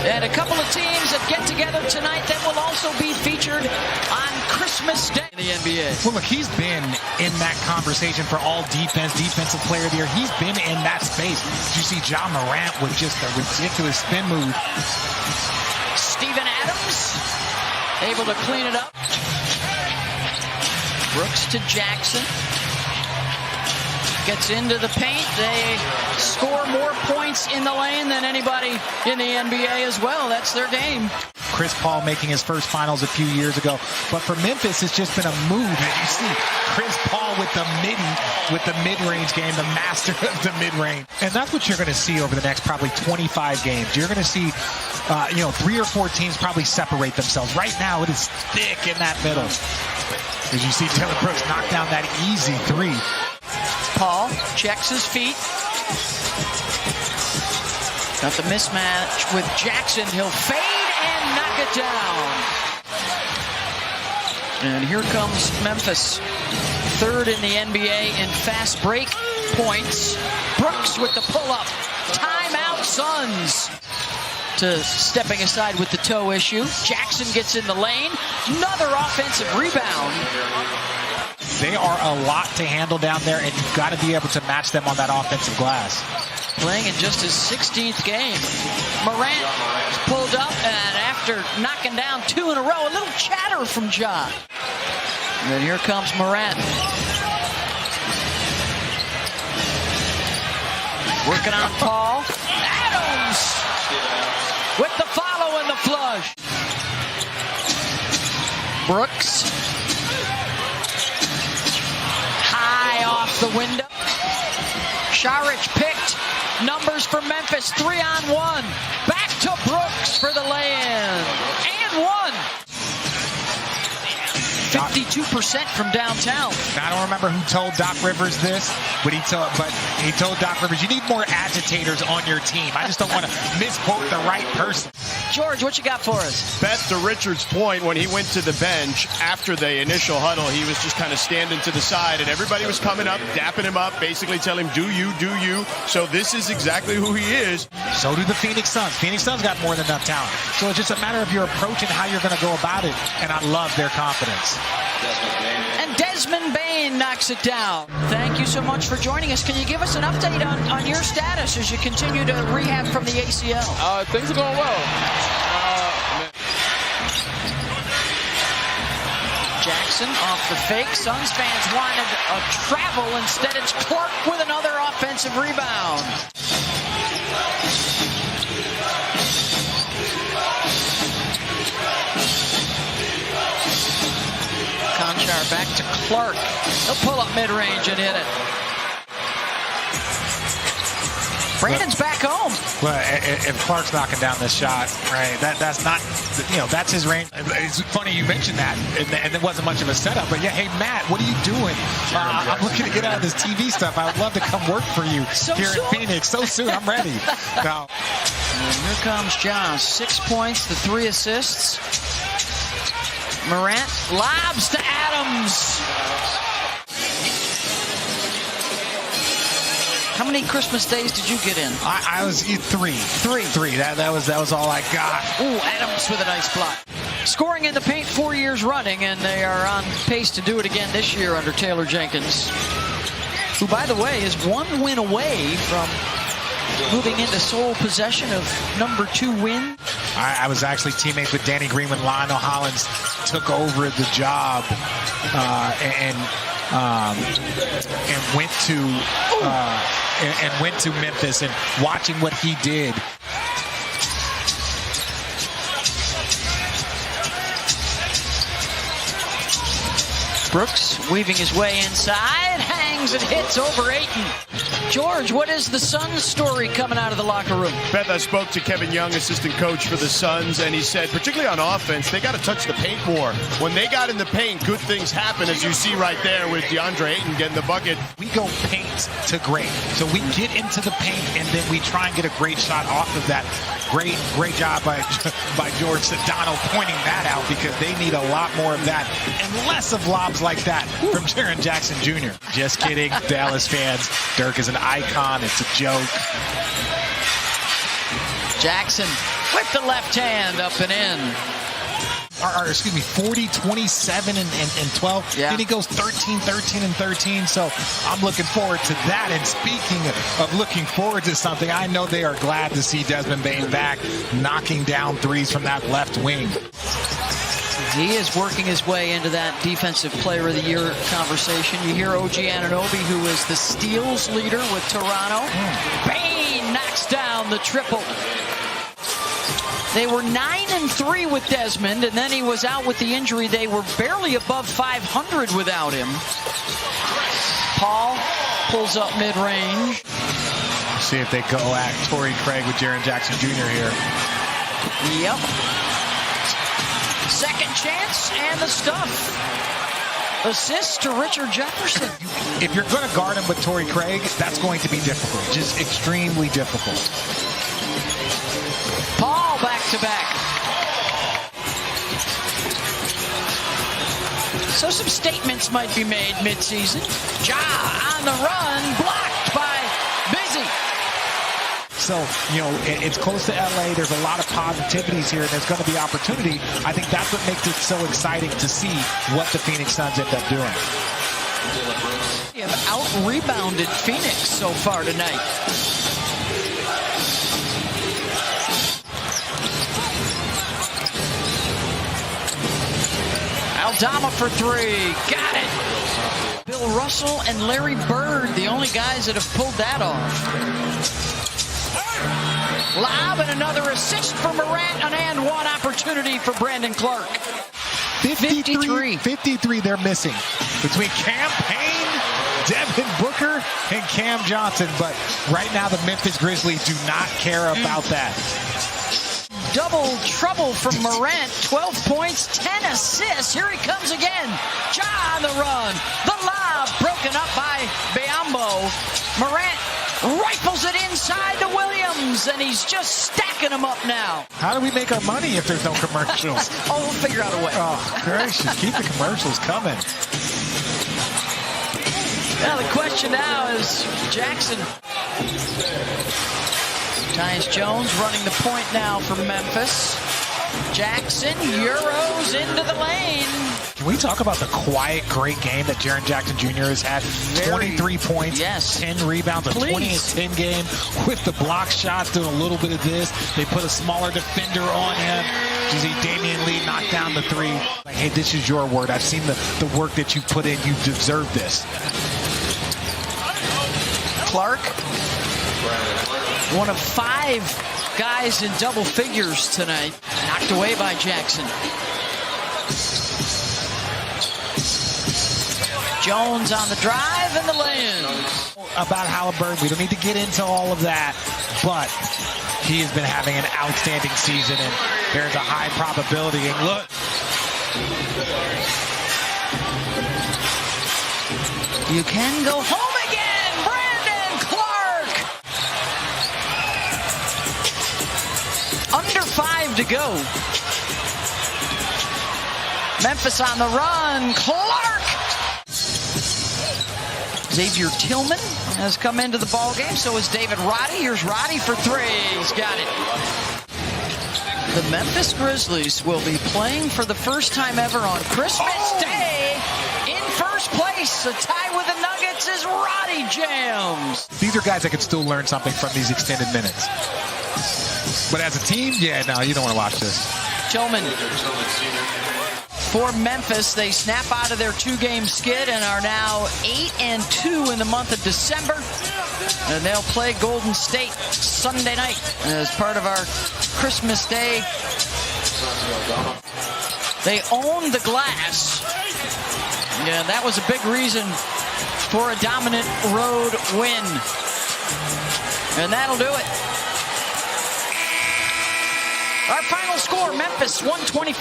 And a couple of teams that get together tonight that will also be featured on Christmas Day in the NBA. Well, look, he's been in that conversation for all defense, defensive player of the year. He's been in that space. You see Ja Morant with just a ridiculous spin move. Steven Adams able to clean it up. Brooks to Jackson. Gets into the paint. They score more points in the lane than anybody in the NBA as well. That's their game. Chris Paul making his first finals a few years ago. But for Memphis, it's just been a move. And you see Chris Paul with the mid-range game, the master of the mid-range. And that's what you're going to see over the next probably 25 games. You're going to see, 3 or 4 teams probably separate themselves. Right now, it is thick in that middle. As you see Taylor Brooks knock down that easy 3. Paul checks his feet. Got the mismatch with Jackson. He'll fade and knock it down. And here comes Memphis. 3rd in the NBA in fast break points. Brooks with the pull-up. Timeout, Suns. To stepping aside with the toe issue. Jackson gets in the lane. Another offensive rebound. They are a lot to handle down there, and you've got to be able to match them on that offensive glass. Playing in just his 16th game. Morant is pulled up, and after knocking down 2 in a row, a little chatter from Ja. And then here comes Morant. Working on Paul. Adams with the follow and the flush. Brooks. High off the window. Saric picked. Numbers for Memphis. 3-on-1. Back to Brooks for the lay-in. And 1. 52% from downtown. Now, I don't remember who told Doc Rivers this, but he told Doc Rivers, you need more agitators on your team. I just don't want to misquote the right person. George, what you got for us? Beth, to Richard's point, when he went to the bench after the initial huddle, he was just kind of standing to the side, and everybody was coming up, dapping him up, basically telling him, do you. So this is exactly who he is. So do the Phoenix Suns. Phoenix Suns got more than enough talent. So it's just a matter of your approach and how you're going to go about it, and I love their confidence. And Desmond Bane knocks it down. Thank you so much for joining us. Can you give us an update on your status as you continue to rehab from the ACL? Things are going well. Jackson off the fake. Suns fans wanted a travel. Instead, it's Clark with another offensive rebound. Conchar back to Clark. He'll pull up mid-range and hit it. Brandon's back home. Well, if Clark's knocking down this shot, right, that's not, that's his range. It's funny you mentioned that, and it wasn't much of a setup. But yeah, hey, Matt, what are you doing? I'm looking to get out of this TV stuff. I would love to come work for you here in Phoenix. So soon, I'm ready. No. And here comes Ja. 6 points, the 3 assists. Morant lobs to Adams. How many Christmas days did you get in? I was 3. 3. That was all I got. Ooh, Adams with a nice block. Scoring in the paint 4 years running, and they are on pace to do it again this year under Taylor Jenkins, who, by the way, is 1 win away from moving into sole possession of number 2 win. I was actually teammates with Danny Green when Lionel Hollins took over the job and went to Memphis, and watching what he did. Brooks weaving his way inside, hangs and hits over Ayton. George, what is the Suns story coming out of the locker room? Beth, I spoke to Kevin Young, assistant coach for the Suns, and he said, particularly on offense, they got to touch the paint more. When they got in the paint, good things happen, as you see right there with DeAndre Ayton getting the bucket. We go paint to great. So we get into the paint, and then we try and get a great shot off of that. Great job by George Sedano pointing that out, because they need a lot more of that and less of lobs like that from Jaren Jackson Jr. Just kidding, Dallas fans. Dirk is an icon. It's a joke. Jackson with the left hand up and in. Or excuse me, 40, 27, and 12. Yeah. Then he goes 13, 13, and 13. So I'm looking forward to that. And speaking of looking forward to something, I know they are glad to see Desmond Bane back, knocking down threes from that left wing. He is working his way into that Defensive Player of the Year conversation. You hear OG Anunoby, who is the steals leader with Toronto. Bane knocks down the triple. They were 9-3 with Desmond, and then he was out with the injury. They were barely above 500 without him. Paul pulls up mid-range. See if they go at Torrey Craig with Jaren Jackson Jr. here. Yep. Second chance and the stuff. Assist to Richard Jefferson. If you're going to guard him with Torrey Craig, that's going to be difficult. Just extremely difficult. Paul back-to-back. So some statements might be made midseason. Ja on the run, blocked by Busy. So, you know, it's close to LA. There's a lot of positivities here, and there's going to be opportunity. I think that's what makes it so exciting to see what the Phoenix Suns end up doing. They have out-rebounded Phoenix so far tonight. Aldama for three. Got it. Bill Russell and Larry Bird, the only guys that have pulled that off. Lob and another assist for Morant. An and one opportunity for Brandon Clark. 53 they're missing between Cam Payne, Devin Booker, and Cam Johnson. But right now the Memphis Grizzlies do not care about that. Double trouble from Morant. 12 points, 10 assists. Here he comes again. Ja on the run. The lob broken up by Biyombo. Morant rifles it inside to Williams, and he's just stacking them up now. How do we make our money if there's no commercials? Oh, we'll figure out a way. Oh, gracious. Keep the commercials coming. Now the question now is Jackson. Tyus Jones running the point now for Memphis. Jackson Euros into the lane. Can we talk about the quiet, great game that Jaren Jackson Jr. has had? 23 points, yes. 10 rebounds, a 20 and 10 game with the block shots, doing a little bit of this. They put a smaller defender on him. You see Damian Lee knock down the three. Like, hey, this is your word. I've seen the work that you put in. You deserve this. Clark, one of 5 guys in double figures tonight. Knocked away by Jackson. Jones on the drive and the lay-in. About Halliburton, we don't need to get into all of that, but he has been having an outstanding season, and there's a high probability. And look. You can go home again, Brandon Clark. Under 5 to go. Memphis on the run. Clark. Xavier Tillman has come into the ball game. So is David Roddy. Here's Roddy for 3. He's got it. The Memphis Grizzlies will be playing for the first time ever on Christmas Day. In first place, a tie with the Nuggets is Roddy James. These are guys that can still learn something from these extended minutes. But as a team, yeah, no, you don't want to watch this. Tillman. For Memphis, they snap out of their 2-game skid and are now 8-2 in the month of December. And they'll play Golden State Sunday night as part of our Christmas Day. They own the glass. Yeah, that was a big reason for a dominant road win. And that'll do it. Our final score, Memphis 125.